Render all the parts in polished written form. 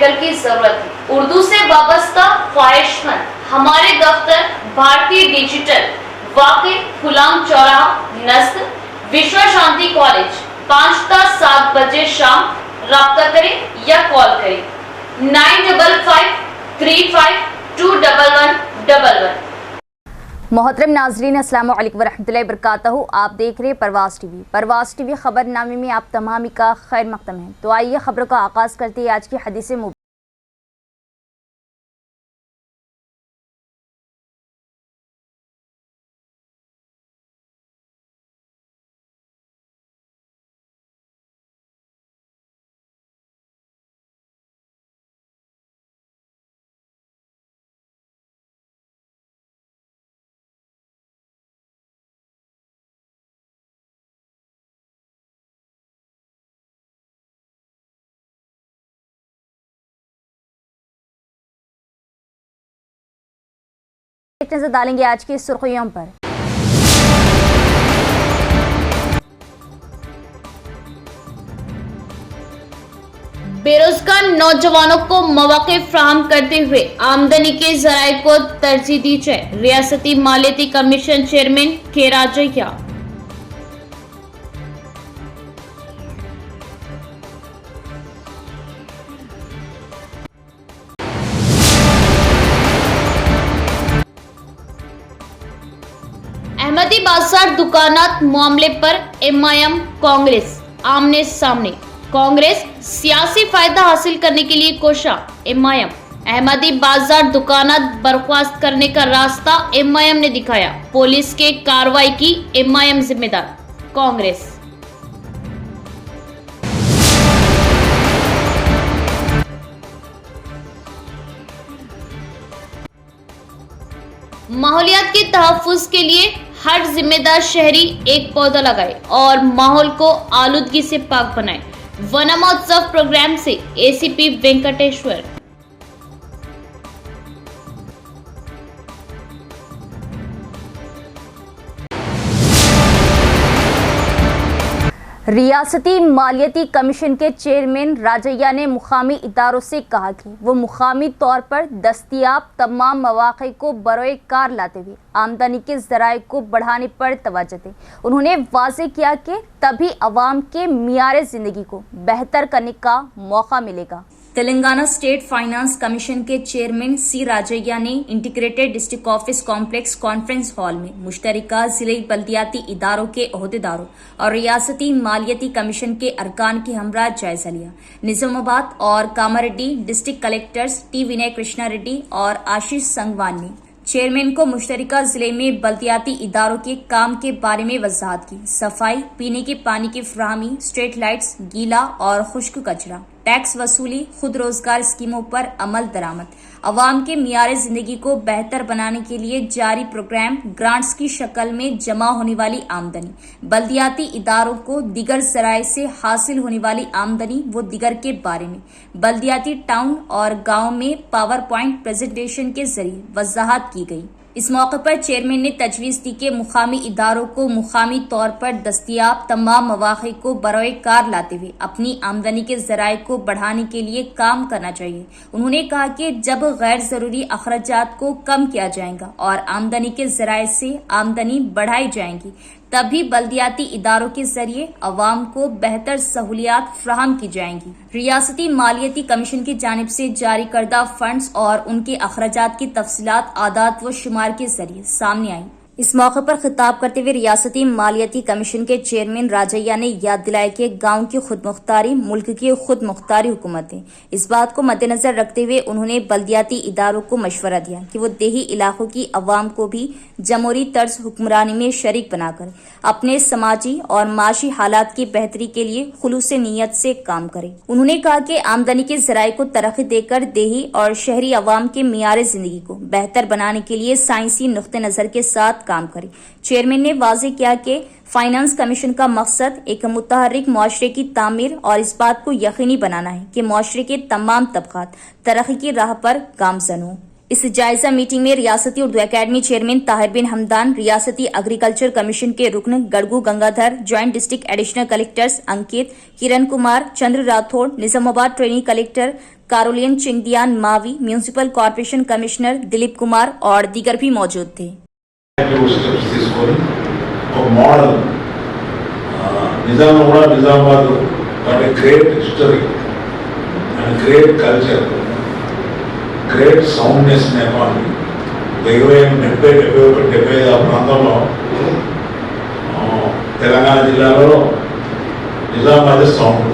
Medical की जरूरत है। उर्दू से वाबस्ता ख्वाहिशमंद हमारे दफ्तर भारतीय डिजिटल वाकई गुलाम चौराहा नस्द विश्व शांति कॉलेज 5 ता 7 बजे शाम राब्ता करें या कॉल करें 9553521111। मोहतरम नाजरीन अस्सलाम वालेकुम वरहमतुल्लाहि वबरकातुहू। आप देख रहे हैं परवाज़ टीवी। परवाज़ टीवी खबरनामे में आप तमामी का खैर मक़दम है। तो आइए खबरों का आगाज़ करते हैं आज की हदीस मुबारक। एक नजर डालेंगे आज की सुर्खियों पर। बेरोजगार नौजवानों को मौके फराहम करते हुए आमदनी के जराये को तरजीह दी जाए, रियासती मालियाती कमीशन चेयरमैन के राजैया। अहमदी बाजार दुकानात मामले पर एमआईएम कांग्रेस आमने सामने। कांग्रेस सियासी फायदा हासिल करने के लिए कोशा। एमआईएम अहमदी बाजार दुकानात बर्खास्त करने का रास्ता एमआईएम ने दिखाया। पुलिस के कार्रवाई की एमआईएम जिम्मेदार। कांग्रेस माहौलियात के तहफ्फुज के लिए हर जिम्मेदार शहरी एक पौधा लगाए और माहौल को आलूदगी से पाक बनाए। वना महोत्सव प्रोग्राम से एसीपी वेंकटेश्वर। रियासती मालियाती कमीशन के चेयरमैन राजैया ने मुकामी इदारों से कहा कि वो मुकामी तौर पर दस्तयाब तमाम मौक़े को बरोए कार लाते हुए आमदनी के ज़राए को बढ़ाने पर तवज्जो दें। उन्होंने वाज़ेह किया कि तभी अवाम के मियार ज़िंदगी को बेहतर करने का मौका मिलेगा। तेलंगाना स्टेट फाइनेंस कमीशन के चेयरमैन सी राजैया ने integrated district office complex conference hall में मुश्तरका ज़िले बल्दियाती इदारों के ओहदेदारों और रियासती मालियाती कमीशन के अरकान के हमरा जायजा लिया। निजामाबाद और कामारेड्डी डिस्ट्रिक्ट कलेक्टर्स टी विनय कृष्णा रेड्डी और आशीष संगवान ने चेयरमैन को मुश्तरका जिले में बल्दियाती इदारों के काम के बारे में वजाहत की। सफाई, पीने के पानी की फराहमी, स्ट्रीट लाइट्स, गीला और खुश्क कचरा, टैक्स वसूली, खुद रोजगार स्कीमों पर अमल दरामद, अवाम के मियार जिंदगी को बेहतर बनाने के लिए जारी प्रोग्राम, ग्रांट्स की शक्ल में जमा होने वाली आमदनी, बल्दियाती इदारों को दिगर जराए से हासिल होने वाली आमदनी व दिगर के बारे में बल्दियाती टाउन और गाँव में पावर पॉइंट प्रेजेंटेशन के जरिए वजाहत की गई। इस मौके पर चेयरमैन ने तजवीज़ दी कि मुकामी इदारों को मुकामी तौर पर दस्तयाब तमाम मौक़े को बरोए कार लाते हुए अपनी आमदनी के ज़राए को बढ़ाने के लिए काम करना चाहिए। उन्होंने कहा कि जब गैर ज़रूरी अखराजात को कम किया जाएगा और आमदनी के ज़राए से आमदनी बढ़ाई जाएगी, तभी बल्दियाती इदारों के जरिए अवाम को बेहतर सहूलियात फ्राहम की जाएंगी। रियासती मालियाती कमीशन की जानिब से जारी करदा फंड्स और उनके अखराजात की तफसीलात आदात व शुमार के जरिए सामने आई। इस मौके पर खिताब करते हुए रियासती मालियाती कमीशन के चेयरमैन राजैया ने याद दिलाया कि गाँव की खुद मुख्तारी मुल्क की खुद मुख्तारी हुकूमत है। इस बात को मद्देनजर रखते हुए उन्होंने बल्दियाती इदारों को मशवरा दिया कि वो देही इलाकों की अवाम को भी जमहूरी तर्ज हुक्मरानी में शरीक बनाकर अपने समाजी और माशी हालात की बेहतरी के लिए खुलूस नीयत से काम करे। उन्होंने कहा कि आमदनी के जराये को तरक्की देकर देही और शहरी अवाम के मियार जिंदगी को बेहतर बनाने के लिए साइंसी नुक्ते नजर के साथ काम करे। चेयरमैन ने वाज़ेह किया कि फाइनेंस कमीशन का मकसद एक मुतहर्रिक मुआशरे की तामीर और इस बात को यकीनी बनाना है कि मुआशरे के तमाम तबकात तरक्की की राह पर गामजन हों। इस जायजा मीटिंग में रियासती उर्दू अकेडमी चेयरमैन ताहिर बिन हमदान, रियासती एग्रीकल्चर कमीशन के रुकन Gadgu Gangadhar, joint district additional collectors Ankit, Kiran Kumar, Chandra Rathod, Nizamabad trainee collector Caroline Chingdiyan Mawi, municipal corporation commissioner Dilip Kumar और दीगर भी मौजूद थे। Model Nizamabad great history and great culture, great soundness Nepali 70-75 ఆ ప్రాంతంలో తెలంగాణ జిల్లాలో నిజామాబాద్ సౌండ్,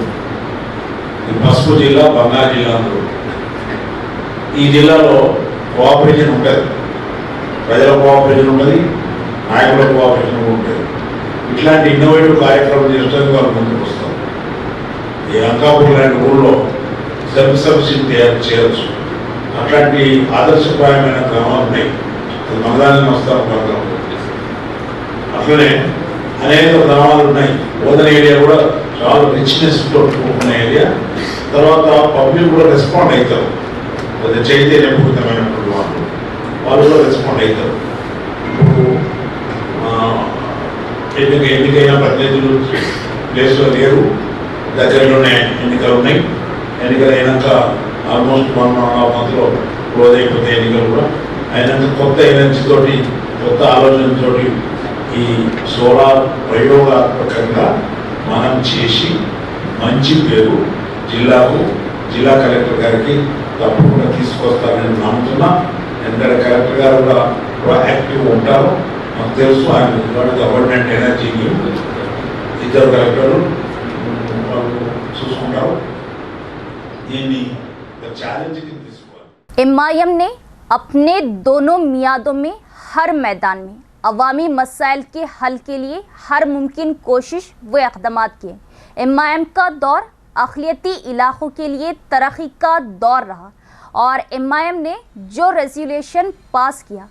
ఈ పసుపు జిల్లా బంగారు జిల్లా. ఈ జిల్లాలో కోఆపరేషన్ ఉంటుంది, ప్రజల కోఆపరేషన్ ఉంటుంది, నాయకుల కోఆపరేషన్ ఉంటుంది. ఇట్లాంటి ఇన్నోవేటివ్ కార్యక్రమం చేయడానికి వాళ్ళు ముందుకు వస్తారు. ఈ అంకాపూర్ లాంటి ఊళ్ళో సెల్ఫ్ సఫిషియెంట్ తయారు చేయవచ్చు. అట్లాంటి ఆదర్శప్రాయమైన గ్రామాలు ఉన్నాయి. అది మగదాని వస్తారు గ్రామం. అట్లనే అనేక గ్రామాలు ఉన్నాయి. ఓదన్ ఏరియా కూడా చాలా రిచ్నెస్ ఉన్న ఏరియా. తర్వాత పబ్లిక్ కూడా రెస్పాండ్ అవుతారు. కొద్దిగా చైతన్యపూరితమైనటువంటి వాళ్ళు కూడా రెస్పాండ్ అవుతారు. ఇప్పుడు ఎన్నికైన ప్రతినిధులు ప్లేస్లో లేరు, దగ్గరలోనే ఎన్నికలు ఉన్నాయి. ఎన్నికలు అయినాక ఆల్మోస్ట్ 1.5 మంత్లో క్లోజ్ అయిపోతే ఎన్నికలు కూడా అయినాక కొత్త ఎనర్జీతోటి, కొత్త ఆలోచనతోటి ఈ సోలార్ ప్రయోగాత్మకంగా మనం చేసి మంచి పేరు జిల్లాకు, జిల్లా కలెక్టర్ గారికి తప్పకుండా తీసుకొస్తారని నమ్ముతున్నా. ఎందుకంటే కలెక్టర్ గారు కూడా యాక్టివ్ ఉంటారు. మాకు తెలుసు ఆయన గవర్నమెంట్ ఎనర్జీని ఇద్దరు కలెక్టర్లు చూసుకుంటారు. దీన్ని ఛాలెంజ్ కింద తీసుకోవాలి. एमआईएम ने अपने दोनों मियादों में हर मैदान में अवामी मसाइल के हल के लिए हर मुमकिन कोशिश व इक़दामात किए। एमआईएम का दौर अक़लियती इलाक़ों के लिए तरक्की का दौर रहा और एमआईएम ने जो रेज़ोल्यूशन पास किया,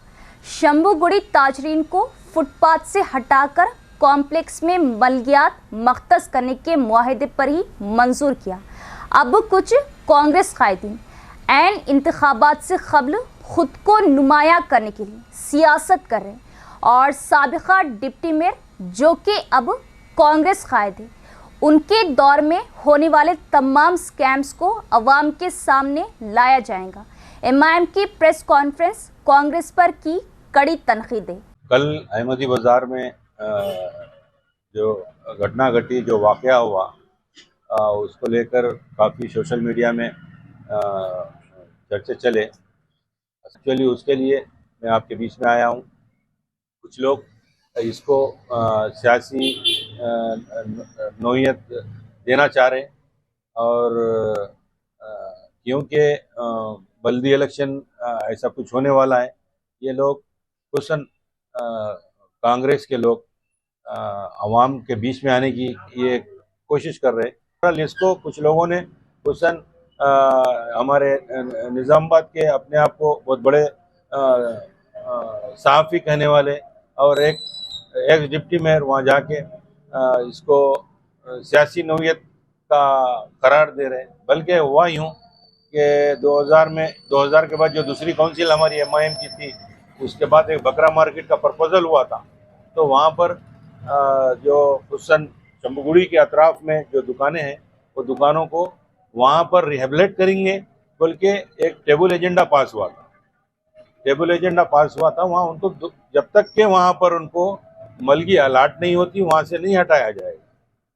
शंभुगुड़ी ताजरीन को फुटपाथ से हटाकर कॉम्प्लेक्स में मलगियात मख्तस करने के मुआहदे पर ही मंजूर किया। अब कुछ कांग्रेस कायदीन एन इंतखाबात से कबल खुद को नुमाया करने के लिए सियासत कर रहे हैं और साबिका डिप्टी मेयर जो कि अब कांग्रेस कायद है, उनके दौर में होने वाले तमाम स्कैम्स को अवाम के सामने लाया जाएगा। एमआईएम की प्रेस कॉन्फ्रेंस कांग्रेस पर की कड़ी तनकीद है। कल अहमदी बाज़ार में जो घटना घटी, जो वाक़या हुआ, उसको लेकर काफ़ी सोशल मीडिया में चर्चे चले। एक्चुअली उसके लिए मैं आपके बीच में आया हूँ। कुछ लोग इसको सियासी नोयत देना चाह रहे हैं और क्योंकि बल्दी इलेक्शन ऐसा कुछ होने वाला है, ये लोग खुसन कांग्रेस के लोग अवाम के बीच में आने की ये कोशिश कर रहे हैं। इसको कुछ लोगों ने खुसन हमारे निज़ामाबाद के अपने आप को बहुत बड़े सहाफ़ी कहने वाले और एक डिप्टी मेयर वहाँ जाके इसको सियासी नौयत का करार दे रहे हैं। बल्कि हुआ यूँ कि 2000 के बाद जो दूसरी काउंसिल हमारी एमआईएम की थी, उसके बाद एक बकरा मार्केट का प्रपोजल हुआ था। तो वहाँ पर जो खुसन शंभुगुड़ी के अतराफ़ में जो दुकानें हैं, वो दुकानों को वहाँ पर रिहेबिलिट करेंगे, बल्कि एक टेबल एजेंडा पास हुआ था। वहाँ उनको जब तक के वहाँ पर उनको मलगी अलाट नहीं होती, वहाँ से नहीं हटाया जाएगा।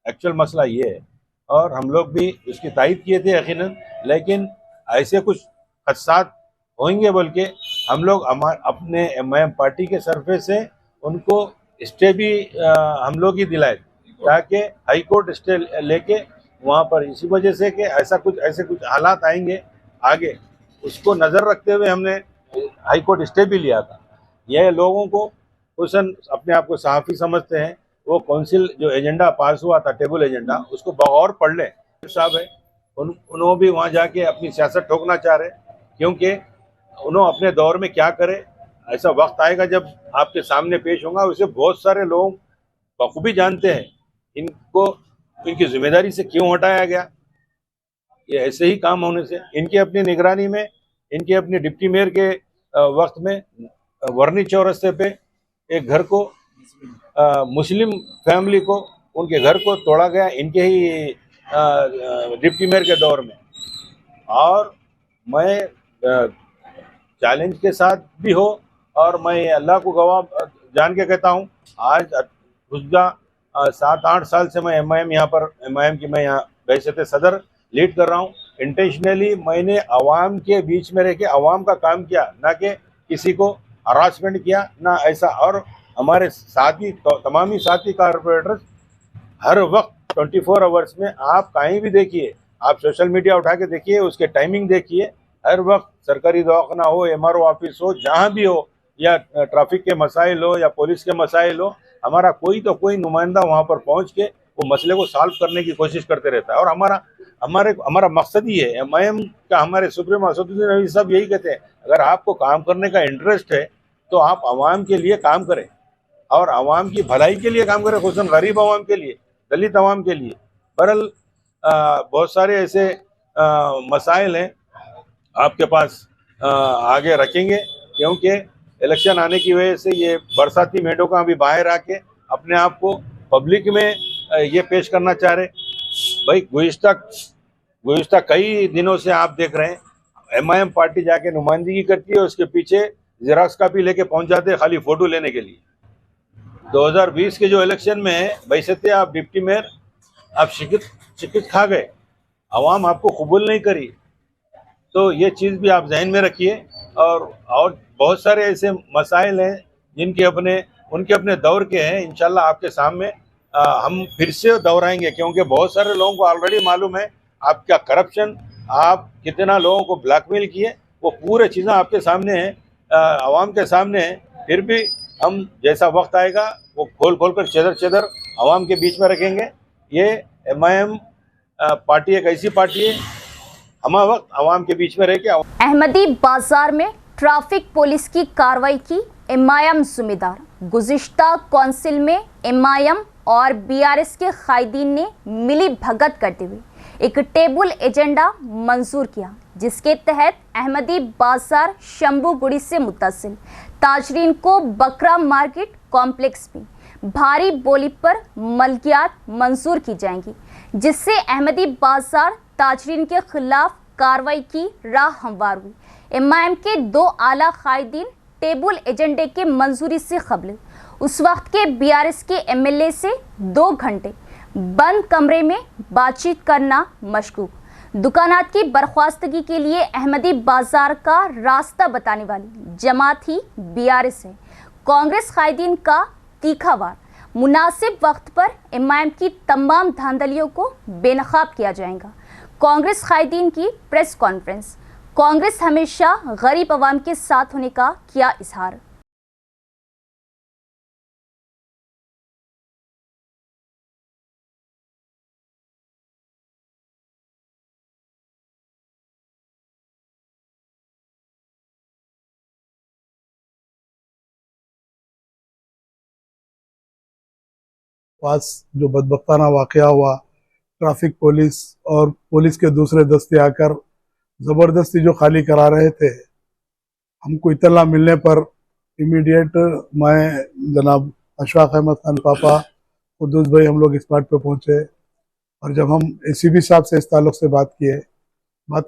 एक्चुअल मसला ये है और हम लोग भी उसकी तायद किए थे यकीनन, लेकिन ऐसे कुछ खदशात होंगे, बल्कि हम लोग अपने एमआईएम पार्टी के सरफे से उनको स्टे भी हम लोग ही दिलाए, ताकि हाई कोर्ट स्टे लेके वहाँ पर, इसी वजह से कि ऐसे कुछ हालात आएंगे आगे, उसको नज़र रखते हुए हमने हाई कोर्ट स्टे भी लिया था। यह लोगों को हुसन अपने आप को सहाफ़ी समझते हैं, वो काउंसिल जो एजेंडा पास हुआ था, टेबल एजेंडा, उसको बगौर पढ़ लें। साहब है उन्होंने भी वहाँ जाके अपनी सियासत ठोकना चाह रहे, क्योंकि उन्होंने अपने दौर में क्या करे, ऐसा वक्त आएगा जब आपके सामने पेश होगा। उसे बहुत सारे लोग बखूबी जानते हैं इनको, इनकी जिम्मेदारी से क्यों हटाया गया। ये ऐसे ही काम होने से इनकी अपनी निगरानी में, इनके अपने डिप्टी मेयर के वक्त में वर्नी चौरस्ते पे एक घर को मुस्लिम फैमिली को, उनके घर को तोड़ा गया, इनके ही डिप्टी मेयर के दौर में। और मैं चैलेंज के साथ भी हो, और मैं अल्लाह को गवाह जान के कहता हूँ, आज गुज़श्ता 7-8 साल से मैं एमआईएम की मैं यहाँ बैशत सदर लीड कर रहा हूँ। इंटेंशनली मैंने अवाम के बीच में रह के अवाम का काम किया, ना कि किसी को हरासमेंट किया, ना ऐसा। और हमारे साथी तमामी साथी कारपोरेटर्स हर वक्त 24 आवर्स में, आप कहीं भी देखिए, आप सोशल मीडिया उठा के देखिए, उसके टाइमिंग देखिए, हर वक्त सरकारी दवाखाना हो, एमआरओ ऑफिस हो, जहाँ भी हो, या ट्रैफिक के मसाइल हो या पुलिस के मसाइल हो, हमारा कोई तो कोई नुमाइंदा वहाँ पर पहुँच के वो मसले को सॉल्व करने की कोशिश करते रहता है। और हमारा मकसद ही है, एमआईएम का हमारे सुप्रीमो असदुद्दीन ओवैसी साहब यही कहते हैं, अगर आपको काम करने का इंटरेस्ट है तो आप आवाम के लिए काम करें और आवाम की भलाई के लिए काम करें, खुसूसन गरीब आवाम के लिए, दलित आवाम के लिए। बहरहाल बहुत सारे ऐसे मसाइल हैं आपके पास, आगे रखेंगे, क्योंकि इलेक्शन आने की वजह से ये बरसाती मेढकों अभी बाहर आके अपने आप को पब्लिक में ये पेश करना चाह रहे। भाई गुज़श्ता कई दिनों से आप देख रहे हैं, एमआईएम पार्टी जाके नुमाइंदगी करती है, उसके पीछे जेरॉक्स कापी लेके पहुंच जाते हैं खाली फोटो लेने के लिए। 2020 के जो इलेक्शन में है, बैशते आप डिप्टी मेयर, आप शिकस्त खा गए, आवाम आपको कबूल नहीं करी। तो ये चीज़ भी आप जहन में रखिए। और बहुत सारे ऐसे मसाइल हैं जिनके उनके अपने दौर के हैं, इंशाल्लाह आपके सामने हम फिर से दोहराएंगे, क्योंकि बहुत सारे लोगों को ऑलरेडी मालूम है आपका करप्शन, आप कितना लोगों को ब्लैकमेल किए, वो पूरे चीज़ें आपके सामने हैं, आवाम के सामने हैं। फिर भी हम जैसा वक्त आएगा वो खोल कर चदर आवाम के बीच में रखेंगे। ये एमआईएम पार्टी एक ऐसी पार्टी है, हम वक्त आवाम के बीच में रह के। अहमदी बाजार में ट्रैफिक पुलिस की कार्रवाई की एमआईएम जिम्मेदार। गुज़िश्ता कौंसिल में एमआईएम और बीआरएस के कायदीन ने मिली भगत करते हुए एक टेबल एजेंडा मंजूर किया, जिसके तहत अहमदी बाजार शंभूगुड़ी से मुत्तसिल ताजरीन को बकरा मार्केट कॉम्प्लेक्स में भारी बोली पर मलकियात मंजूर की जाएंगी, जिससे अहमदी बाजार ताजरीन के खिलाफ कार्रवाई की राह हमवार हुई। एमआईएम के 2 आला कायदीन टेबल एजेंडे के मंजूरी से कबल उस वक्त के बीआरएस के एमएलए से 2 घंटे बंद कमरे में बातचीत करना मशकूक। दुकानात की बर्खास्तगी के लिए अहमदी बाजार का रास्ता बताने वाली जमात ही बीआरएस है। कांग्रेस कायदीन का तीखा वार। मुनासिब वक्त पर एमआईएम की तमाम धांधलियों को बेनकाब किया जाएगा। कांग्रेस कायदीन की प्रेस कॉन्फ्रेंस। कांग्रेस हमेशा गरीब आवाम के साथ होने का किया इजहार। पास जो बदबख्ताना वाक़या हुआ, ट्रैफिक पुलिस और पुलिस के दूसरे दस्ते आकर ज़बरदस्ती जो खाली करा रहे थे, हमको इत्तला मिलने पर इमीडिएट मैं जनाब अशफाक अहमद खान पापा कुद्दूस भाई हम लोग स्पॉट पे पहुंचे। और जब हम एसीपी साहब से इस ताल्लुक़ से बात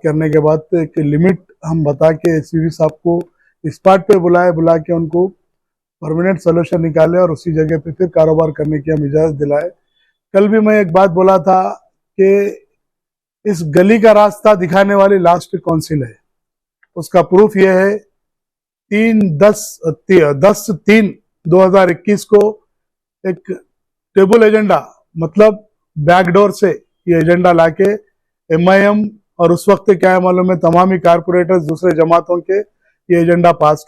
करने के बाद कि लिमिट हम बता के एसीपी साहब को स्पॉट पे बुला के उनको परमानेंट सोल्यूशन निकाले और उसी जगह पे फिर कारोबार करने की हम इजाज़त दिलाए। कल भी मैं एक बात बोला था कि इस गली का रास्ता दिखाने वाली लास्ट काउंसिल है, उसका प्रूफ ये है 10/3/2021 को एक टेबल एजेंडा, मतलब बैकडोर से ये एजेंडा लाके एमआईएम और उस वक्त क्या है मालूम है, तमामी कारपोरेटर्स दूसरे जमातों के ये एजेंडा पास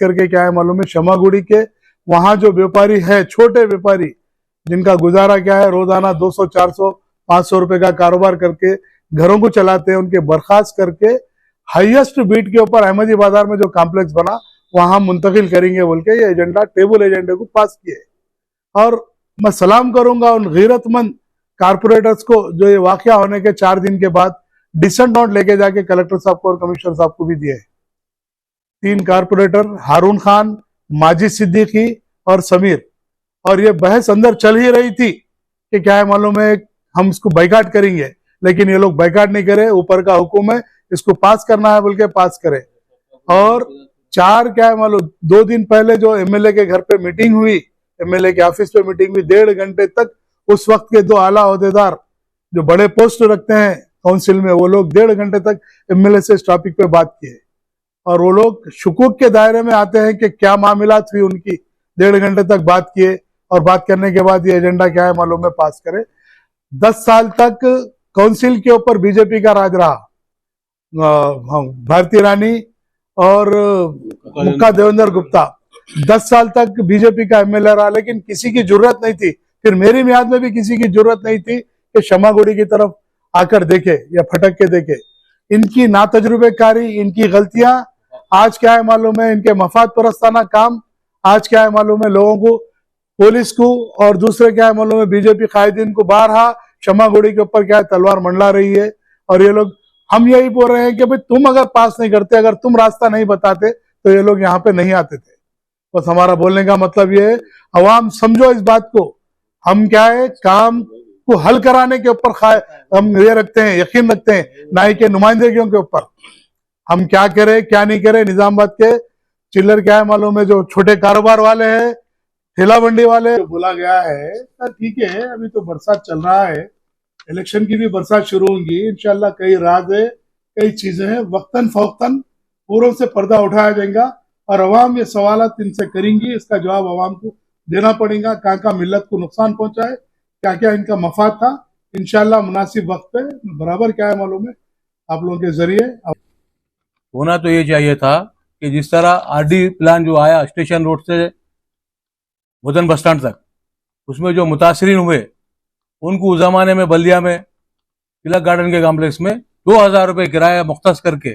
करके क्या है मालूम है, शमागुड़ी के वहां जो व्यापारी है, छोटे व्यापारी जिनका गुजारा क्या है, रोजाना 200, 400, 500 रुपए का कारोबार करके घरों को चलाते हैं, उनके बर्खास्त करके हाईएस्ट बीट के ऊपर अहमदी बाजार में जो कॉम्प्लेक्स बना वहां मुंतकिल करेंगे बोल के ये एजेंडा टेबल एजेंडे को पास किए। और मैं सलाम करूंगा उन गैरतमंद कारपोरेटर्स को जो ये वाकया होने के 4 दिन के बाद डिसेंट नोट लेके जाके कलेक्टर साहब को और कमिश्नर साहब को भी दिए। 3 कारपोरेटर हारून खान, माजिद सिद्दीकी और समीर, और ये बहस अंदर चल ही रही थी कि क्या है मालूम है, हम इसको बाइकाट करेंगे, लेकिन ये लोग बाइकाट नहीं करे, ऊपर का हुक्म है इसको पास करना है बोल के पास करे। और चार क्या है मालूम, 2 दिन पहले जो एमएलए के घर पे मीटिंग हुई, एमएलए के ऑफिस पे मीटिंग हुई, 1.5 घंटे तक उस वक्त के 2 आला ओहदेदार जो बड़े पोस्ट रखते हैं काउंसिल में, वो लोग 1.5 घंटे तक एमएलए से इस टॉपिक पे बात किए। और वो लोग शुकूक के दायरे में आते हैं कि क्या मामलात हुई उनकी, 1.5 घंटे तक बात किए और बात करने के बाद ये एजेंडा क्या है मालूम है, पास करे। 10 साल तक काउंसिल के ऊपर बीजेपी का राज रहा, भारती रानी और मुक्का देवेंद्र गुप्ता 10 साल तक बीजेपी का एमएलए रहा, लेकिन किसी की जरूरत नहीं थी, फिर मेरी मियाद में भी किसी की जरूरत नहीं थी कि शमागुड़ी की तरफ आकर देखे या फटक के देखे। इनकी नातजुर्बेकारी, इनकी गलतियां आज क्या है मालूम है, इनके मफाद परस्ताना काम आज क्या है मालूम है, लोगों को, पुलिस को और दूसरे क्या है मालूम है, बीजेपी कायदीन को बारहा शमागुड़ी के ऊपर क्या है तलवार मंडला रही है। और ये लोग, हम यही बोल रहे हैं कि भाई तुम अगर पास नहीं करते, अगर तुम रास्ता नहीं बताते तो ये लोग यहाँ पे नहीं आते थे। बस हमारा बोलने का मतलब ये है, अवाम समझो इस बात को, हम क्या है काम को हल कराने के ऊपर हम ये रखते हैं, यकीन रखते हैं, ना ही के नुमाइंदगियों के ऊपर। हम क्या करें क्या नहीं करें, निजामाबाद के चिल्लर क्या है मालूम है, जो छोटे कारोबार वाले हैं, ठेला मंडी वाले, बोला गया है ठीक है, अभी तो बरसात चल रहा है, इलेक्शन की भी बरसात शुरू होंगी इंशाल्लाह, कई राज है, कई चीजें हैं, वक्तन फौक्तन पूरों से पर्दा उठाया जाएगा और अवाम ये सवालात इनसे करेंगी, इसका जवाब अवाम को देना पड़ेगा, कहाँ मिल्लत को नुकसान पहुंचा है, क्या क्या इनका मफाद था। इंशाल्लाह मुनासिब वक्त पे बराबर क्या है मालूम है आप लोगों के जरिए होना तो ये चाहिए था कि जिस तरह आरडी प्लान जो आया स्टेशन रोड से भोजन बस स्टैंड तक, उसमें जो मुतासरीन हुए उनको उस जमाने में बल्दिया में तिलक गार्डन के कॉम्प्लेक्स में 2000 रुपये किराया मुख्तस करके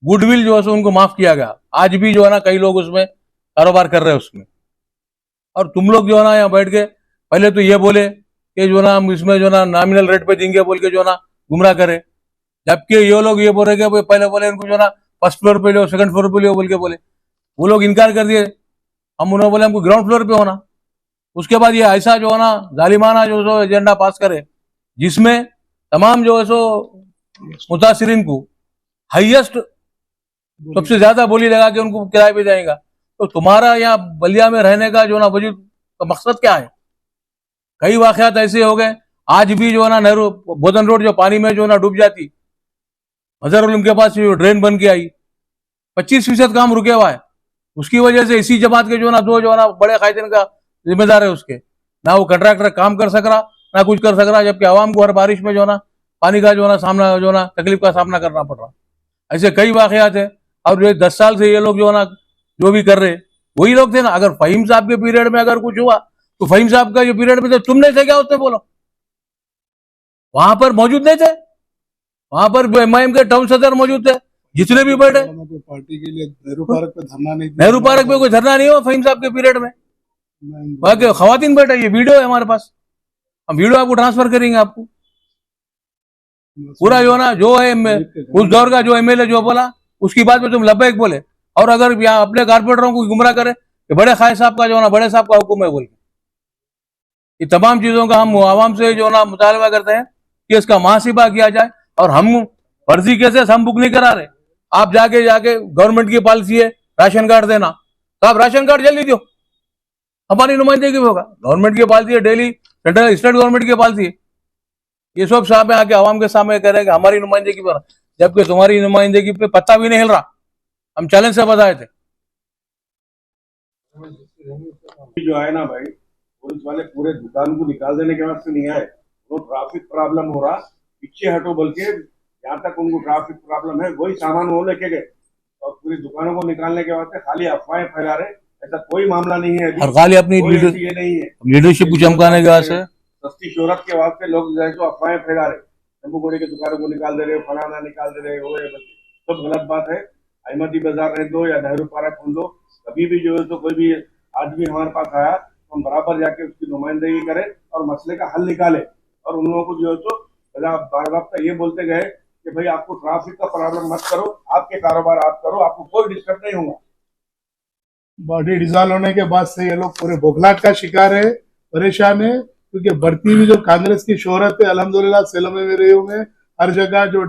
गुडविल जो है सो उनको माफ किया गया। आज भी जो है ना कई लोग उसमें कारोबार कर रहे हैं उसमें, और तुम लोग जो है ना यहाँ बैठ के पहले तो ये बोले कि जो ना हम इसमें जो ना नॉमिनल रेट पे देंगे बोल के जो ना गुमराह करे, जबकि ये लोग ये बोल रहे कि पहले बोले इनको जो ना फर्स्ट फ्लोर पे लो, सेकंड फ्लोर पे लो बोल के बोले, वो लोग इनकार कर दिए। हम उन्होंने बोले हमको ग्राउंड फ्लोर पे होना। उसके बाद ये ऐसा जो है ना जालिमाना जो एजेंडा पास करे जिसमें तमाम जो है सो मुतासरीन को हाईएस्ट सबसे ज्यादा बोली लगा के उनको किराए पे जाएगा। तो तुम्हारा यहाँ बलिया में रहने का जो ना वजूद का मकसद क्या है? कई वाकयात ऐसे हो गए, आज भी जो है ना नेहरू बोधन रोड जो पानी में जो ना डूब जाती, मजहर उलूम के पास जो ड्रेन बन के आई, 25% काम रुके हुआ है। उसकी वजह से इसी जमात के जो ना दो जो ना बड़े कायदीन का जिम्मेदार है उसके, ना वो कंट्रैक्टर काम कर सक रहा ना कुछ कर सक रहा, जबकि आवाम को हर बारिश में जो ना पानी का जो ना सामना जो ना तकलीफ का सामना करना पड़ रहा। ऐसे कई वाकयात है। और ये 10 साल से ये लोग जो ना जो भी कर रहे वही लोग थे ना। अगर फहीम साहब के पीरियड में अगर कुछ हुआ तो फहीम साहब का जो पीरियड में थे तुम नहीं थे क्या उसमें? बोलो, वहां पर मौजूद नहीं थे? वहां पर एमआईएम के टाउन सदर मौजूद थे, जितने भी बैठे पार्टी के लिए नेहरू पार्क पे धरना नहीं, नेहरू पार्क पे कोई धरना नहीं हुआ फहीम साहब के पीरियड में। बाकी खवातीन बैठा, ये वीडियो है हमारे पास, हम वीडियो आपको ट्रांसफर करेंगे आपको पूरा जो ना जो है उस दौर का जो एमएलए जो बोला उसकी बात में तुम लब्बैक बोले। और अगर यहाँ अपने कारपोरेटरों को गुमराह करे कि बड़े खाए साहब का जो ना बड़े साहब का हुक्म है बोल के, ये तमाम चीजों का हम आवाम से जो ना मुतालबा करते हैं कि इसका मुहासिबा किया जाए। और हम फर्जी केसेस हम बुक नहीं करा रहे। आप जाके गवर्नमेंट की पॉलिसी है राशन कार्ड देना, तो आप राशन कार्ड जल्दी दो, हमारी नुमाइंदगी में होगा। गवर्नमेंट की पॉलिसी है, डेली सेंट्रल स्टेट गवर्नमेंट की पॉलिसी है। ये सब साहब आके आवाम के सामने करेंगे हमारी नुमाइंदगी पर, जबकि तुम्हारी नुमाइंदगी पे पत्ता भी नहीं हिल रहा। हम चैलेंज से बताए थे। जो है ना भाई, पुलिस वाले पूरे दुकान को निकाल देने के बाद से नहीं आए। वो ट्रैफिक प्रॉब्लम हो रहा, पीछे हटो बोल के, जहाँ तक उनको ट्रैफिक प्रॉब्लम है वही सामान वो लेके गए और पूरी दुकानों को निकालने के बाद से खाली अफवाहें फैला रहे। ऐसा कोई मामला नहीं है, और खाली अपनी ये नहीं है लीडरशिप को चमकाने के वास्ते, सस्ती शोहरत के वास्ते लोग जो है तो अफवाहें फैला रहे, शंभू की दुकानों को निकाल दे रहे, फलाना निकाल दे रहे, वो सब गलत बात है। अहमदी बाजार रह दो या नेहरू पार्क खोल दो, कभी भी जो है तो कोई भी आदमी हमारे पास आया तो हम बराबर जाके उसकी नुमाइंदगी करें और मसले का हल निकाले। और उन लोगों को जो है तो बार ये बोलते गए कि भाई आपको ट्रैफिक का प्रॉब्लम मत करो, आपके कारोबार आप करो, आपको कोई डिस्टर्ब नहीं होगा। बॉडी डिसॉल्व होने के बाद से ये लोग पूरे बोखलाहट का शिकार है, परेशान है, क्योंकि बढ़ती हुई जो कांग्रेस की शोहरत है अल्हम्दुलिल्लाह सेलों में भी रही हुए, हर जगह जो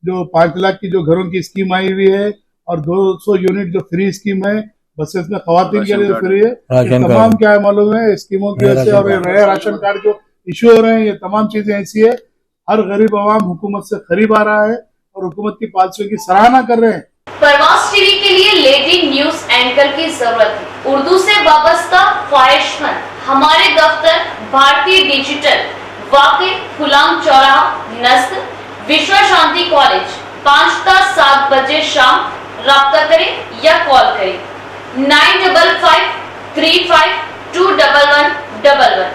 जो 5 लाख की जो घरों की स्कीम आई हुई है और 200 यूनिट जो फ्री स्कीम है बसेस में खवातीन के लिए फ्री है, ये तमाम क्या है मालूम है स्कीमों की वजह से और नए राशन कार्ड जो इश्यू हो रहे हैं, ये तमाम चीजें ऐसी है हर गरीब आवाम हुकूमत से करीब आ रहा है और हुकूमत की पॉलिसियों की सराहना कर रहे हैं। प्रवास टीवी के लिए लेडी न्यूज एंकर की जरूरत है। उर्दू से वाबस्ता ख्वाहिशमंद हमारे दफ्तर भारतीय डिजिटल वाकई गुलाम चौराहा नस्ल विश्व शांति कॉलेज 5 ता 7 बजे शाम राब्ता करें या कॉल करें 9535321111।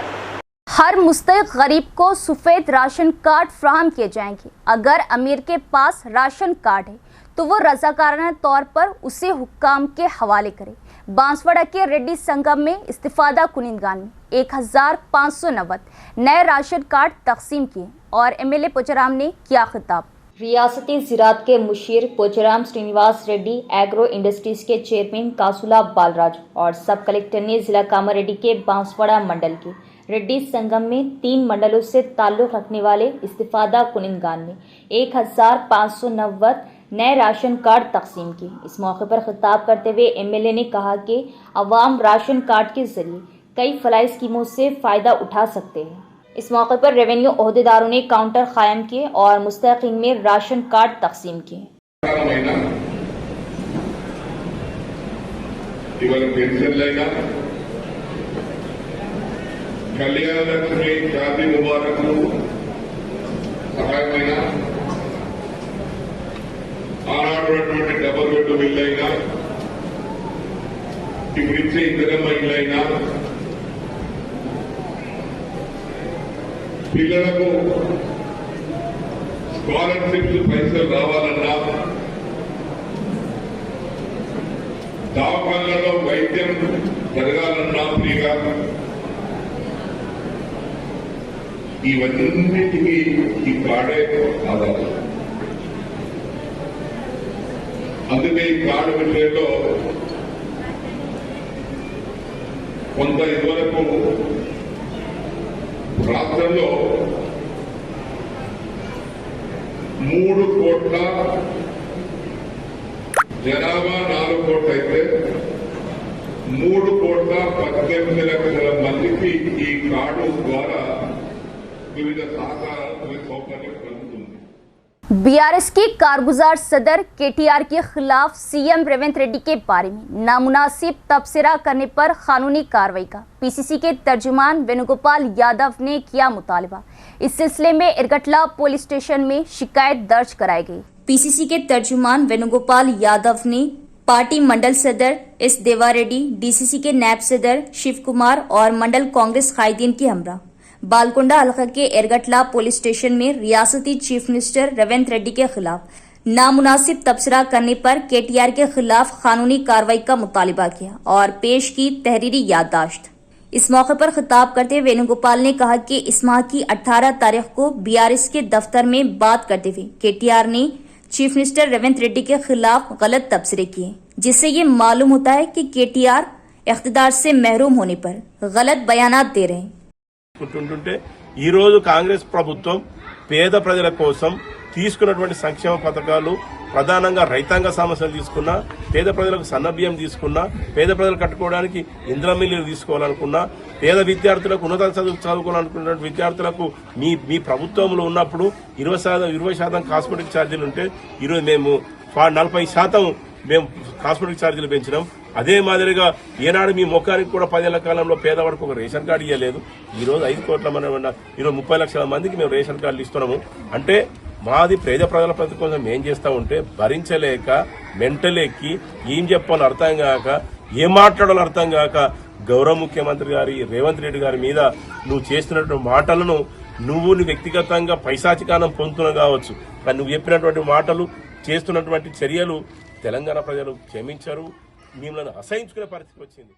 हर मुस्तहिक गरीब को सफ़ेद राशन कार्ड फ्राहम किए जाएंगे। अगर अमीर के पास राशन कार्ड है तो वो रजाकाराना तौर पर उसे हुक्काम के हवाले करे। बांसवाड़ा के रेड्डी संगम में इस्तिफादा कुनिंदगान में 1590 नए राशन कार्ड तकसीम किए और एमएलए पोचाराम ने किया खिताब। रियासती ज़राअत के मुशीर पोचाराम श्रीनिवास रेड्डी, एग्रो इंडस्ट्रीज के चेयरमैन कासुला बालराज और सब कलेक्टर ने जिला कामारेड्डी के बांसवाड़ा मंडल के रेड्डी संगम में 3 मंडलों से ताल्लुक़ रखने वाले इस्तिफादा कुनिंदगान में 1590 नए राशन कार्ड तकसीम किए। इस मौके पर खिताब करते हुए एमएलए ने कहा कि अवाम राशन कार्ड के जरिए कई फलाई स्कीमों से फ़ायदा उठा सकते हैं। इस मौके पर रेवेन्यू ओहदेदारों ने काउंटर कायम किए और मुस्तहिकीन में राशन कार्ड तकसीम किए। ఆనాడున్నటువంటి డబుల్ బెడ్ బిల్ అయినా ఇప్పుడు ఇచ్చే ఇంధనం అయినా పిల్లలకు స్కాలర్షిప్స్ పైసలు రావాలన్నా దవాఖానలో వైద్యం జరగాలన్నా ఫ్రీగా ఇవన్నిటికీ ఈ కార్డే ఆధారం। అందుకే ఈ కార్డు విషయంలో కొంత ఇదివరకు రాష్ట్రంలో 3 కోట్ల జనాభా 4 కోట్ల అయితే 3,18,00,000 మందికి ఈ కార్డు ద్వారా వివిధ సహకారాలు సౌకర్యం కలుగుతుంది। बीआरएस के कारगुजार सदर केटीआर के खिलाफ सीएम रेवंत रेड्डी के बारे में नामुनासिब तबसरा करने पर कानूनी कार्रवाई का पीसीसी के तर्जुमान वेणुगोपाल यादव ने किया मुतालबा। इस सिलसिले में इरगटला पुलिस स्टेशन में शिकायत दर्ज कराई गई। पीसीसी के तर्जुमान वेणुगोपाल यादव ने पार्टी मंडल सदर एस देवा रेड्डी, डीसीसी के नैब सदर शिव कुमार और मंडल कांग्रेस कायदीन की हमरा बालकोंडा हल्का के एरगटला पुलिस स्टेशन में रियासती चीफ मिनिस्टर रेवंत रेड्डी के खिलाफ नामुनासिब तबसरा करने पर केटीआर के खिलाफ कानूनी कार्रवाई का मुतालबा किया और पेश की तहरीरी याददाश्त। इस मौके पर खिताब करते वेणुगोपाल ने कहा कि इस माह की 18 तारीख को बीआरएस के दफ्तर में बात करते हुए केटीआर ने चीफ मिनिस्टर रेवंत रेड्डी के खिलाफ गलत तबसरे किए, जिससे ये मालूम होता है कि केटीआर इख्तिदार से महरूम होने पर गलत बयानात दे रहे हैं। ఉంటుంటే ఈ రోజు కాంగ్రెస్ ప్రభుత్వం పేద ప్రజల కోసం తీసుకున్నటువంటి సంక్షేమ పథకాలు ప్రధానంగా రైతాంగ సమస్యలు తీసుకున్నా, పేద ప్రజలకు సన్నబియ్యం తీసుకున్నా, పేద ప్రజలు కట్టుకోవడానికి ఇంద్రమిల్లు తీసుకోవాలనుకున్నా, పేద విద్యార్థులకు ఉన్నత చదువుకోవాలనుకున్న విద్యార్థులకు మీ ప్రభుత్వంలో ఉన్నప్పుడు 20% కాస్మెటిక్ ఛార్జీలు ఉంటే ఈరోజు మేము 40% మేము కాస్మెటిక్ ఛార్జీలు పెంచినాం। అదే మాదిరిగా ఏనాడు మీ ముఖానికి కూడా 10 ఏళ్ల కాలంలో పేదవాడికి ఒక రేషన్ కార్డు ఇవ్వలేదు। ఈరోజు 5 కోట్ల ఈరోజు 30 లక్షల మందికి మేము రేషన్ కార్డులు ఇస్తున్నాము। అంటే మాది పేద ప్రజల ప్రతి కోసం ఏం చేస్తా ఉంటే భరించలేక మెంటలెక్కి ఏం చెప్పాలో అర్థం కాక ఏం మాట్లాడాలో అర్థం కాక గౌరవ ముఖ్యమంత్రి గారి రేవంత్ రెడ్డి గారి మీద నువ్వు చేస్తున్నటువంటి మాటలను నువ్వు వ్యక్తిగతంగా పైశాచికానం పొందుతున్నావు కావచ్చు, కానీ నువ్వు చెప్పినటువంటి మాటలు చేస్తున్నటువంటి చర్యలు తెలంగాణ ప్రజలు క్షమించరు, మిమ్మల్ని అసహించుకునే పరిస్థితి వచ్చింది।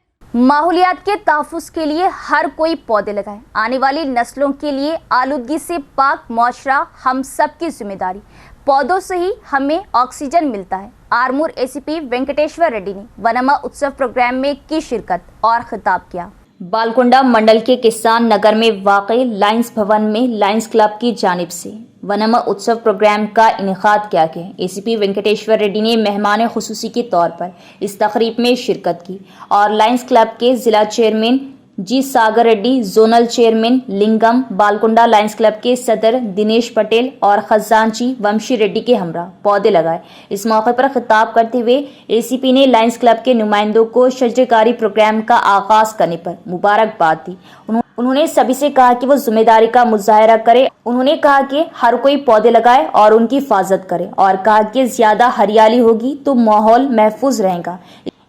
माहौलियात के तहफ़्फ़ुज़ के लिए हर कोई पौधे लगाए। आने वाली नस्लों के लिए आलूदगी से पाक मुआशरा हम सब की जिम्मेदारी। पौधों से ही हमें ऑक्सीजन मिलता है। आरमूर एसीपी वेंकटेश्वर रेड्डी ने वनमा उत्सव प्रोग्राम में की शिरकत और खिताब किया। बालकुंडा मंडल के किसान नगर में वाक़ई लायंस भवन में लायंस क्लब की जानिब से वनम उत्सव प्रोग्राम का इनेकाद किया गया। एसीपी वेंकटेश्वर रेड्डी ने मेहमान खुसूसी के तौर पर इस तकरीब में शिरकत की और लायंस क्लब के जिला चेयरमैन जी सागर रेड्डी, जोनल चेयरमैन लिंगम, बालकुंडा लायंस क्लब के सदर दिनेश पटेल और खजांची वंशी रेड्डी के हमरा पौधे लगाए। इस मौके पर खिताब करते हुए एसीपी ने लायंस क्लब के नुमाइंदों को शजरकारी प्रोग्राम का आगाज करने पर मुबारकबाद दी। उन्होंने सभी से कहा कि वो जिम्मेदारी का मुजाहरा करे। उन्होंने कहा कि हर कोई पौधे लगाए और उनकी हिफाजत करे और कहा कि ज्यादा हरियाली होगी तो माहौल महफूज रहेगा।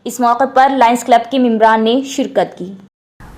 इस मौके पर लायंस क्लब के मेंबरान ने शिरकत की।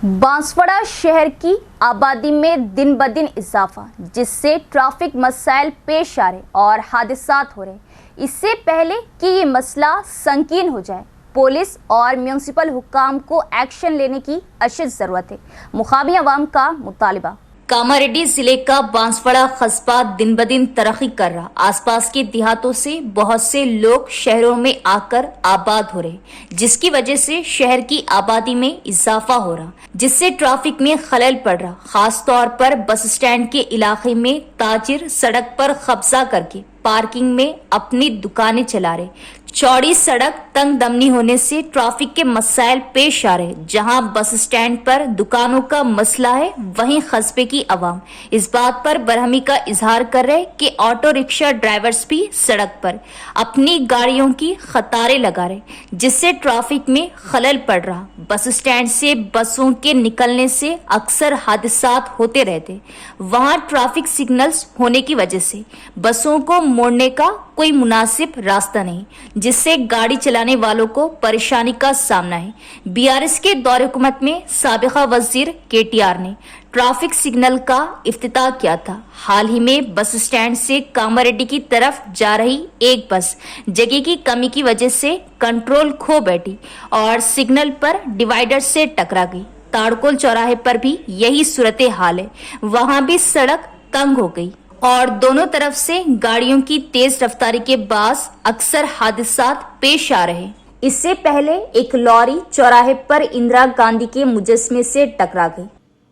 बांसवाड़ा शहर की आबादी में दिन ब दिन इजाफा, जिससे ट्रैफिक मसाइल पेश आ रहे और हादसात हो रहे। इससे पहले कि ये मसला संकीर्ण हो जाए, पुलिस और म्यूनिसिपल हुक्काम को एक्शन लेने की अशद ज़रूरत है। मुकामी अवाम का मुतालिबा। कामारेड्डी जिले का बांसवाड़ा कस्बा दिन ब दिन तरक्की कर रहा। आसपास के देहातों से बहुत से लोग शहरों में आकर आबाद हो रहे, जिसकी वजह से शहर की आबादी में इजाफा हो रहा, जिससे ट्रैफिक में खलल पड़ रहा। खास तौर पर बस स्टैंड के इलाके में ताजिर सड़क पर कब्जा करके पार्किंग में अपनी दुकानें चला रहे। चौड़ी सड़क तंग दमनी होने से ट्रैफिक के मसाइल पेश आ रहे। जहां बस स्टैंड पर दुकानों का मसला है, वहीं कस्बे की आवाम इस बात पर बरहमी का इजहार कर रहे कि ऑटो रिक्शा ड्राइवर्स भी सड़क पर अपनी गाड़ियों की कतारें लगा रहे, जिससे ट्रैफिक में खलल पड़ रहा। बस स्टैंड से बसों के निकलने से अक्सर हादसात होते रहते। वहां ट्रैफिक सिग्नल्स होने की वजह से बसों को मोड़ने का कोई मुनासिब रास्ता नहीं, जिससे गाड़ी चलाने वालों को परेशानी का सामना है। बीआरएस के दौरे हुकूमत में साबिका वजीर केटीआर ने ट्रैफिक सिग्नल का इफ्तिताह किया था। हाल ही में बस स्टैंड से कामारेड्डी की तरफ जा रही एक बस जगह की कमी की वजह से कंट्रोल खो बैठी और सिग्नल पर डिवाइडर से टकरा गई। ताड़कोल चौराहे पर भी यही सूरत हाल है। वहां भी सड़क तंग हो गई और दोनों तरफ से गाड़ियों की तेज रफ्तारी के बाद अक्सर हादसात पेश आ रहे। इससे पहले एक लॉरी चौराहे पर इंदिरा गांधी के मुजस्समे से टकरा गई।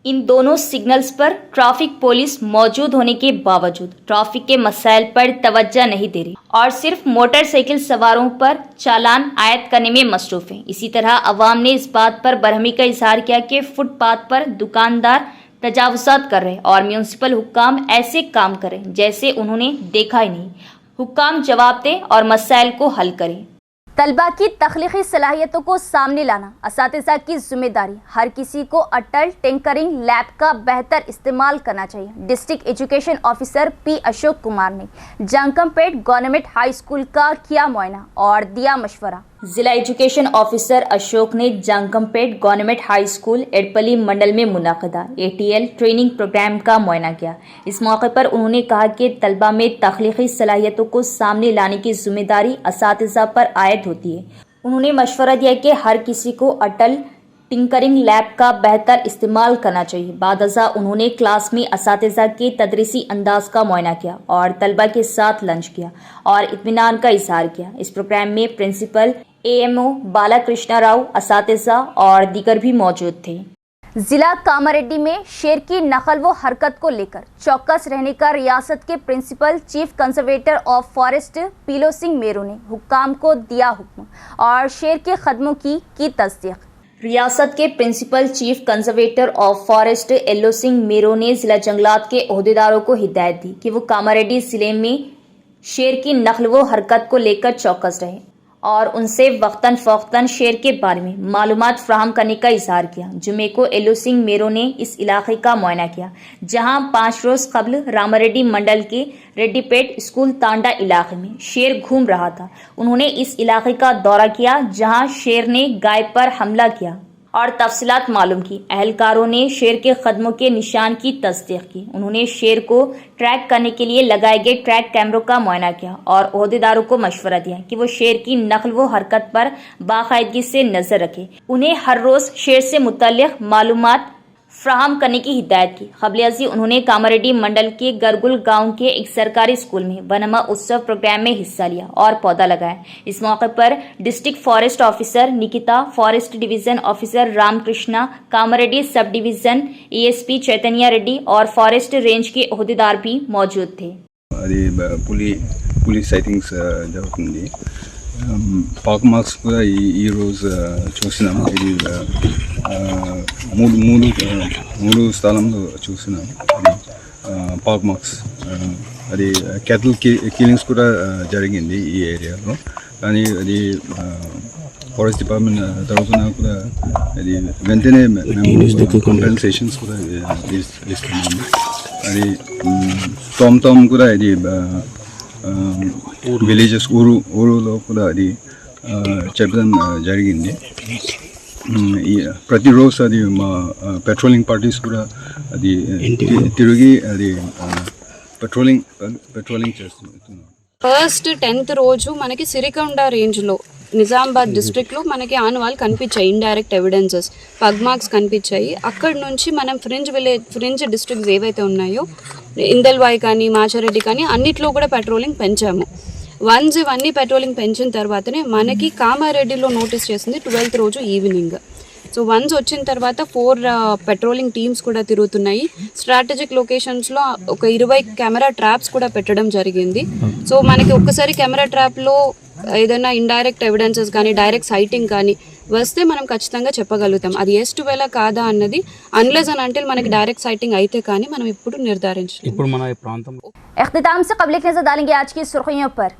इन दोनों सिग्नल्स पर ट्रैफिक पुलिस मौजूद होने के बावजूद ट्रैफिक के मसाइल पर तवज्जो नहीं दे रही और सिर्फ मोटरसाइकिल सवारों पर चालान आयद करने में मसरूफ है। इसी तरह अवाम ने इस बात पर बरहमी का इजहार किया कि फुटपाथ पर दुकानदार तजावुज़ात कर रहे और म्यूनिसिपल हुक्काम ऐसे काम करें जैसे उन्होंने देखा ही नहीं। हुक्काम जवाब दें और मसाइल को हल करें। तलबा की तख्लीकी सलाहियतों को सामने लाना असातिज़ा की जिम्मेदारी। हर किसी को अटल टिंकरिंग लैब का बेहतर इस्तेमाल करना चाहिए। District education officer P Ashok Kumar ने जंगमपेट गवर्नमेंट हाई स्कूल का किया मुआयना और दिया मशवरा। जिला एजुकेशन ऑफिसर अशोक ने जंगमपेट गवर्नमेंट हाई स्कूल एडपली मंडल में मुनाकिदा ATL ट्रेनिंग प्रोग्राम का मुआयना किया। इस मौके पर उन्होंने कहा कि तलबा में तख्लीकी सलाहियतों को सामने लाने की जिम्मेदारी असातिज़ा पर आयद होती है। उन्होंने मशवरा दिया कि हर किसी को अटल टिंकरिंग लैब का बेहतर इस्तेमाल करना चाहिए। बादअज़ा उन्होंने क्लास में असातिज़ा के तदरीसी अंदाज का मुआयना किया और तलबा के साथ लंच किया और इत्मीनान का इजहार किया। इस प्रोग्राम में प्रिंसिपल AMO बालाकृष्णा राव, असातिज़ा और दीगर भी मौजूद थे। जिला कामारेड्डी में शेर की नकल व हरकत को लेकर चौकस रहने का रियासत के principal chief conservator of forest Pilo Singh Mero ने हुक्काम को दिया हुक्म और शेर के कदमों की तस्दीक। रियासत के principal chief conservator of forest Elo Singh Mero ने जिला जंगलात के ओहदेदारों को हिदायत दी कि वो कामारेड्डी जिले में शेर की नकल व हरकत को लेकर चौकस रहे और उनसे वक्तन फ़ौक्तन शेर के बारे में मालूमात फ्राहम करने का इजहार किया। जुमे को एलो सिंह मेरो ने इस इलाके का मुआयना किया, जहां 5 रोज कबल रामारेड्डी मंडल के रेड्डीपेट स्कूल तांडा इलाके में शेर घूम रहा था। उन्होंने इस इलाके का दौरा किया जहां शेर ने गाय पर हमला किया और तफसीलात मालूम की। अहलकारों ने शेर के कदमों के निशान की तस्दीक की। उन्होंने शेर को ट्रैक करने के लिए लगाए गए ट्रैक कैमरों का मुआयना किया और ओहदेदारों को मशवरा दिया कि वो शेर की नकल व हरकत पर बाकायदगी से नजर रखें। उन्हें हर रोज शेर से मुतल्लिक मालूमात फ्राहम करने की हिदायत की। कबले अज़ी उन्होंने कामारेड्डी मंडल के गरगुल गांव के एक सरकारी स्कूल में वनमा उत्सव प्रोग्राम में हिस्सा लिया और पौधा लगाया। इस मौके पर district forest officer Nikita, forest division officer Ramakrishna, Kamareddy sub division ASP चैतन्य रेड्डी और फॉरेस्ट रेंज के ओहदेदार भी मौजूद थे। అది పులి సైటింగ్స్ జరుగుతుంది. పాక్ మార్క్స్ కూడా ఈరోజు చూసినాము. ఇది మూడు స్థలంలో చూసినాము. అది పాక్ మార్క్స్, అది క్యాటిల్ కిల్లింగ్స్ కూడా జరిగింది ఈ ఏరియాలో. కానీ అది ఫారెస్ట్ డిపార్ట్మెంట్ తరఫున కూడా అది వెంటనే మేము కంపెన్సేషన్స్ కూడా ఇస్తున్నాము. అది తోమ్ కూడా ఇది విలేజెస్ ఊరులో కూడా అది చెప్పడం జరిగింది. ప్రతిరోజు అది మా పెట్రోలింగ్ పార్టీస్ కూడా అది తిరిగి అది పెట్రోలింగ్ చేస్తున్నాం. ఫస్ట్ 10th రోజు మనకి సిరికొండ రేంజ్లో నిజామాబాద్ డిస్ట్రిక్ట్లో మనకి ఆనవాళ్ళు కనిపించాయి. ఇండైరెక్ట్ ఎవిడెన్సెస్ పగ్మార్క్స్ కనిపించాయి. అక్కడి నుంచి మనం ఫ్రింజ్ డిస్ట్రిక్ట్స్ ఏవైతే ఉన్నాయో ఇందల్వాయి కానీ మాచారెడ్డి కానీ అన్నిట్లో కూడా పెట్రోలింగ్ పెంచాము. వన్స్ ఇవన్నీ పెట్రోలింగ్ పెంచిన తర్వాతనే మనకి కామారెడ్డిలో నోటీస్ చేసింది 12th రోజు ఈవినింగ్. సో వన్స్ వచ్చిన తర్వాత 4 పెట్రోలింగ్ టీమ్స్ కూడా తిరుగుతున్నాయి. స్ట్రాటజిక్ లొకేషన్స్లో ఒక 20 కెమెరా ట్రాప్స్ కూడా పెట్టడం జరిగింది. సో మనకి ఒక్కసారి కెమెరా ట్రాప్లో ఏదైనా ఇండైరెక్ట్ ఎవిడెన్సెస్ కానీ డైరెక్ట్ సైటింగ్ కానీ వస్తే మనం ఖచ్చితంగా చెప్పగలుగుతాం. అది ఎస్టువేలా కాదా అన్నది అన్లెస్ అండ్ అంటిల్ మనకి డైరెక్ట్ సైటింగ్ అయితే కానీ మనం ఇప్పుడు నిర్ధారించలేం. ఇప్పుడు మన ఈ ప్రాంతంలో इख्तिताम से कबल एक नजर डालेंगे आज की सुर्खियों पर।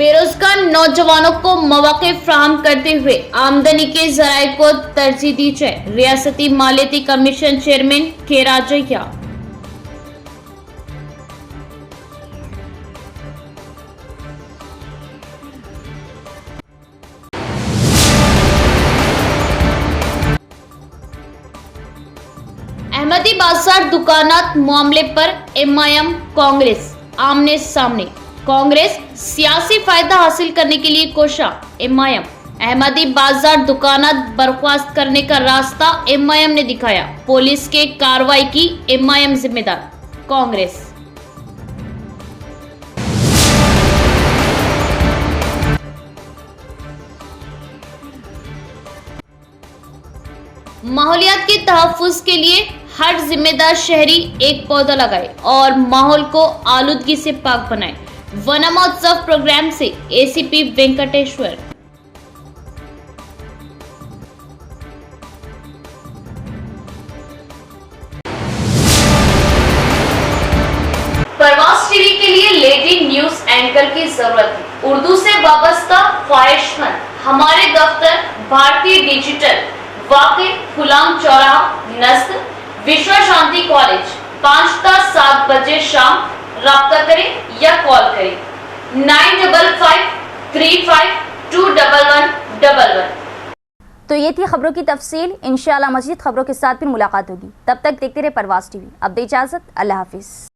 बेरोजगार नौजवानों को मौके फ्राहम करते हुए आमदनी के जराये को तरजीह दी जाए, रियासती मालियाती कमीशन चेयरमैन के राजैया। अहमदी बाजार दुकानात मामले पर एमआईएम कांग्रेस आमने सामने। कांग्रेस सियासी फायदा हासिल करने के लिए कोशा। एमआईएम अहमदी बाजार दुकानात बर्खास्त करने का रास्ता एमआईएम ने दिखाया। पुलिस के कार्रवाई की एमआईएम जिम्मेदार। कांग्रेस माहौलियात के तहफ्फुज के लिए हर जिम्मेदार शहरी एक पौधा लगाए और माहौल को आलूदगी से पाक बनाए। वनमहोत्सव प्रोग्राम से एसीपी वेंकटेश्वर। प्रवास टीवी के लिए लेडी न्यूज एंकर की जरूरत है। उर्दू से वाबस्ता ख्वाहिशमंद हमारे दफ्तर भारतीय डिजिटल वाकई गुलाम चौराहा नज़द विश्व शांति कॉलेज 5 ता 7 बजे शाम। राब्ता करें या कॉल करें 9553521111। तो ये थी खबरों की तफसील। इंशाअल्लाह मज़ीद खबरों के साथ फिर मुलाकात होगी। तब तक देखते रहे प्रवास टीवी। अब दे इजाज़त, अल्लाह हाफिज़।